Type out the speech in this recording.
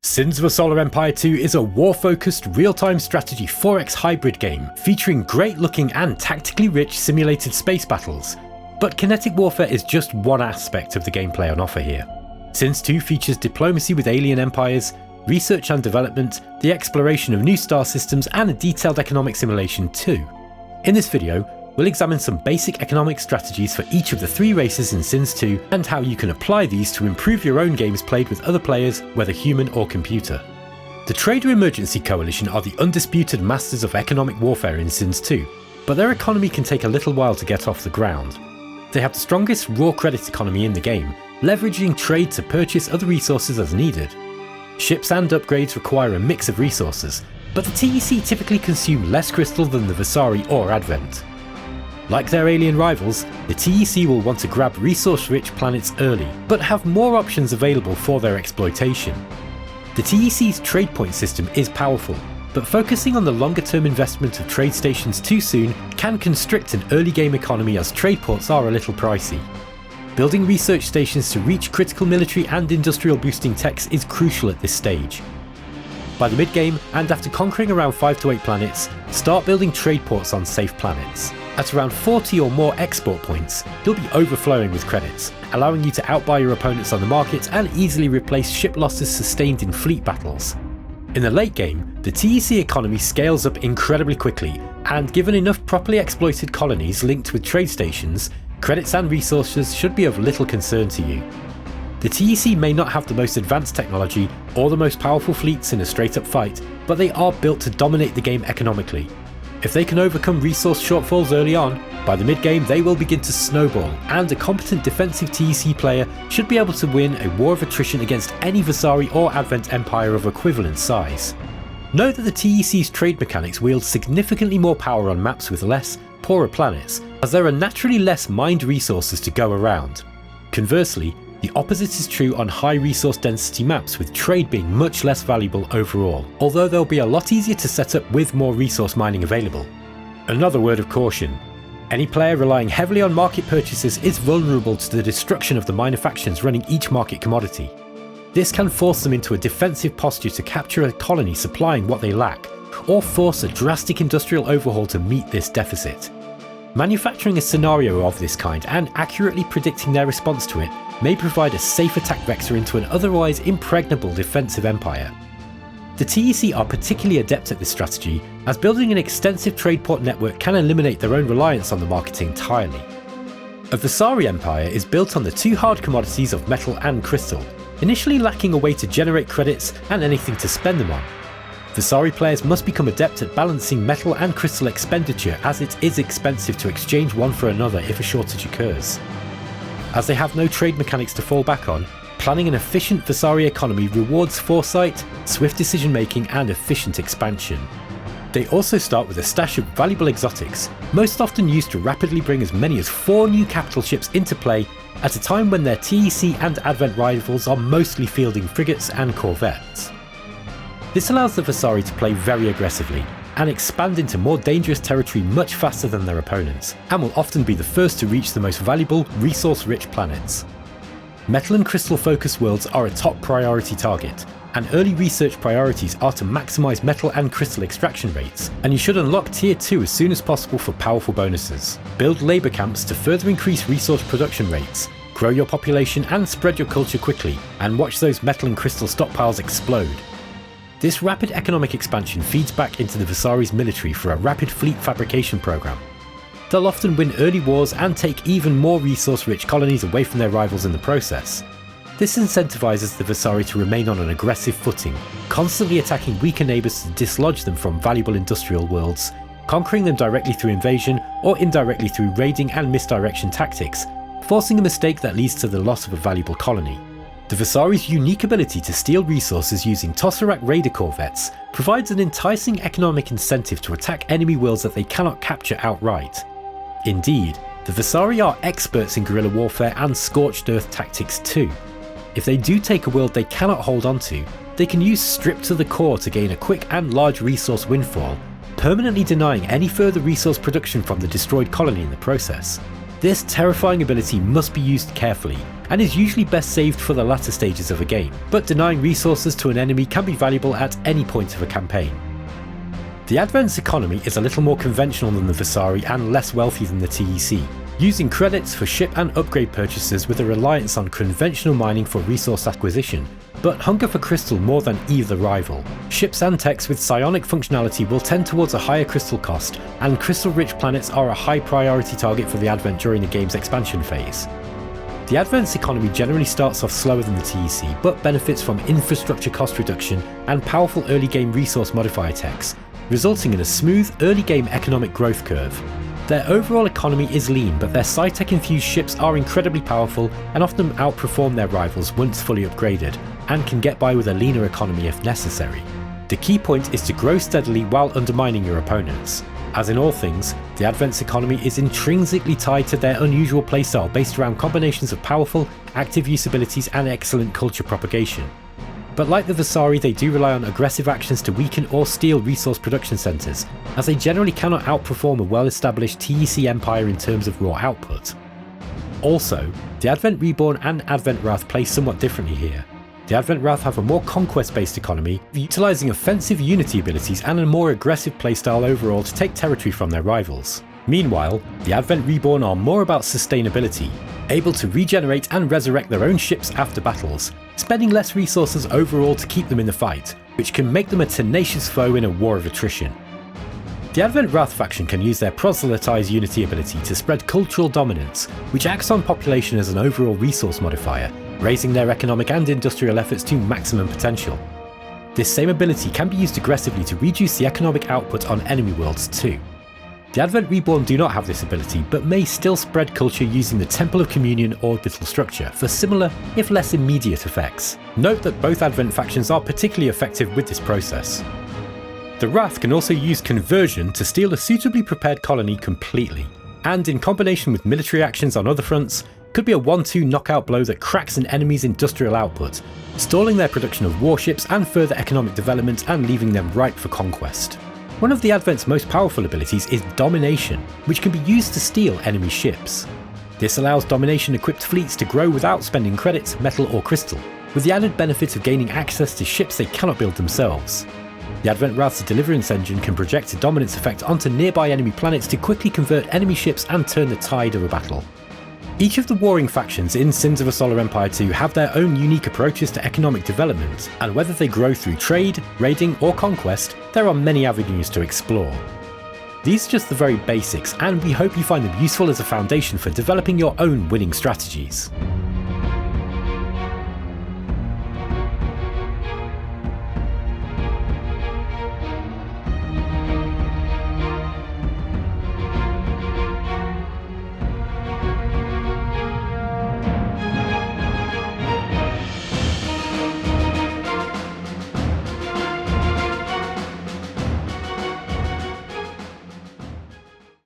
Sins of a Solar Empire 2 is a war-focused, real-time strategy 4X hybrid game featuring great-looking and tactically rich simulated space battles. But kinetic warfare is just one aspect of the gameplay on offer here. Sins 2 features diplomacy with alien empires, research and development, the exploration of new star systems, and a detailed economic simulation too. In this video, we'll examine some basic economic strategies for each of the three races in Sins 2 and how you can apply these to improve your own games played with other players, whether human or computer. The Trader Emergency Coalition are the undisputed masters of economic warfare in Sins 2, but their economy can take a little while to get off the ground. They have the strongest raw credit economy in the game, leveraging trade to purchase other resources as needed. Ships and upgrades require a mix of resources, but the TEC typically consume less crystal than the Vasari or Advent. Like their alien rivals, the TEC will want to grab resource-rich planets early, but have more options available for their exploitation. The TEC's trade point system is powerful, but focusing on the longer-term investment of trade stations too soon can constrict an early game economy as trade ports are a little pricey. Building research stations to reach critical military and industrial boosting techs is crucial at this stage. By the mid-game, and after conquering around 5 to 8 planets, start building trade ports on safe planets. At around 40 or more export points, you'll be overflowing with credits, allowing you to outbuy your opponents on the market and easily replace ship losses sustained in fleet battles. In the late game, the TEC economy scales up incredibly quickly, and given enough properly exploited colonies linked with trade stations, credits and resources should be of little concern to you. The TEC may not have the most advanced technology or the most powerful fleets in a straight-up fight, but they are built to dominate the game economically. If they can overcome resource shortfalls early on, by the mid-game they will begin to snowball, and a competent defensive TEC player should be able to win a war of attrition against any Vasari or Advent empire of equivalent size. Note that the TEC's trade mechanics wield significantly more power on maps with less, poorer planets, as there are naturally less mined resources to go around. Conversely, the opposite is true on high resource density maps, with trade being much less valuable overall, although they'll be a lot easier to set up with more resource mining available. Another word of caution: any player relying heavily on market purchases is vulnerable to the destruction of the minor factions running each market commodity. This can force them into a defensive posture to capture a colony supplying what they lack, or force a drastic industrial overhaul to meet this deficit. Manufacturing a scenario of this kind and accurately predicting their response to it may provide a safe attack vector into an otherwise impregnable defensive empire. The TEC are particularly adept at this strategy, as building an extensive trade port network can eliminate their own reliance on the market entirely. A Vasari empire is built on the two hard commodities of metal and crystal, initially lacking a way to generate credits and anything to spend them on. Vasari players must become adept at balancing metal and crystal expenditure, as it is expensive to exchange one for another if a shortage occurs. As they have no trade mechanics to fall back on, planning an efficient Vasari economy rewards foresight, swift decision making, and efficient expansion. They also start with a stash of valuable exotics, most often used to rapidly bring as many as 4 new capital ships into play at a time when their TEC and Advent rivals are mostly fielding frigates and corvettes. This allows the Vasari to play very aggressively and expand into more dangerous territory much faster than their opponents, and will often be the first to reach the most valuable, resource-rich planets. Metal and crystal focused worlds are a top priority target, and early research priorities are to maximise metal and crystal extraction rates, and you should unlock tier 2 as soon as possible for powerful bonuses. Build labour camps to further increase resource production rates, grow your population and spread your culture quickly, and watch those metal and crystal stockpiles explode. This rapid economic expansion feeds back into the Vasari's military for a rapid fleet fabrication program. They'll often win early wars and take even more resource-rich colonies away from their rivals in the process. This incentivizes the Vasari to remain on an aggressive footing, constantly attacking weaker neighbours to dislodge them from valuable industrial worlds, conquering them directly through invasion or indirectly through raiding and misdirection tactics, forcing a mistake that leads to the loss of a valuable colony. The Vasari's unique ability to steal resources using Tesseract Raider corvettes provides an enticing economic incentive to attack enemy worlds that they cannot capture outright. Indeed, the Vasari are experts in guerrilla warfare and scorched earth tactics too. If they do take a world they cannot hold onto, they can use strip to the core to gain a quick and large resource windfall, permanently denying any further resource production from the destroyed colony in the process. This terrifying ability must be used carefully, and is usually best saved for the latter stages of a game, but denying resources to an enemy can be valuable at any point of a campaign. The Advent's economy is a little more conventional than the Vasari and less wealthy than the TEC, using credits for ship and upgrade purchases with a reliance on conventional mining for resource acquisition, but hunger for crystal more than either rival. Ships and techs with psionic functionality will tend towards a higher crystal cost, and crystal-rich planets are a high priority target for the Advent during the game's expansion phase. The Advent's economy generally starts off slower than the TEC, but benefits from infrastructure cost reduction and powerful early game resource modifier techs, resulting in a smooth early game economic growth curve. Their overall economy is lean, but their sci-tech infused ships are incredibly powerful and often outperform their rivals once fully upgraded, and can get by with a leaner economy if necessary. The key point is to grow steadily while undermining your opponents. As in all things, the Advent's economy is intrinsically tied to their unusual playstyle based around combinations of powerful, active use abilities and excellent culture propagation. But like the Vasari, they do rely on aggressive actions to weaken or steal resource production centres, as they generally cannot outperform a well-established TEC empire in terms of raw output. Also, the Advent Reborn and Advent Wrath play somewhat differently here. The Advent Wrath have a more conquest-based economy, utilising offensive unity abilities and a more aggressive playstyle overall to take territory from their rivals. Meanwhile, the Advent Reborn are more about sustainability, able to regenerate and resurrect their own ships after battles, spending less resources overall to keep them in the fight, which can make them a tenacious foe in a war of attrition. The Advent Wrath faction can use their proselytize unity ability to spread cultural dominance, which acts on population as an overall resource modifier, raising their economic and industrial efforts to maximum potential. This same ability can be used aggressively to reduce the economic output on enemy worlds too. The Advent Reborn do not have this ability, but may still spread culture using the Temple of Communion orbital structure for similar, if less immediate effects. Note that both Advent factions are particularly effective with this process. The Wrath can also use conversion to steal a suitably prepared colony completely, and in combination with military actions on other fronts, could be a 1-2 knockout blow that cracks an enemy's industrial output, stalling their production of warships and further economic development and leaving them ripe for conquest. One of the Advent's most powerful abilities is Domination, which can be used to steal enemy ships. This allows Domination-equipped fleets to grow without spending credits, metal or crystal, with the added benefit of gaining access to ships they cannot build themselves. The Advent Wrath's Deliverance engine can project a dominance effect onto nearby enemy planets to quickly convert enemy ships and turn the tide of a battle. Each of the warring factions in Sins of a Solar Empire 2 have their own unique approaches to economic development, and whether they grow through trade, raiding or conquest, there are many avenues to explore. These are just the very basics, and we hope you find them useful as a foundation for developing your own winning strategies.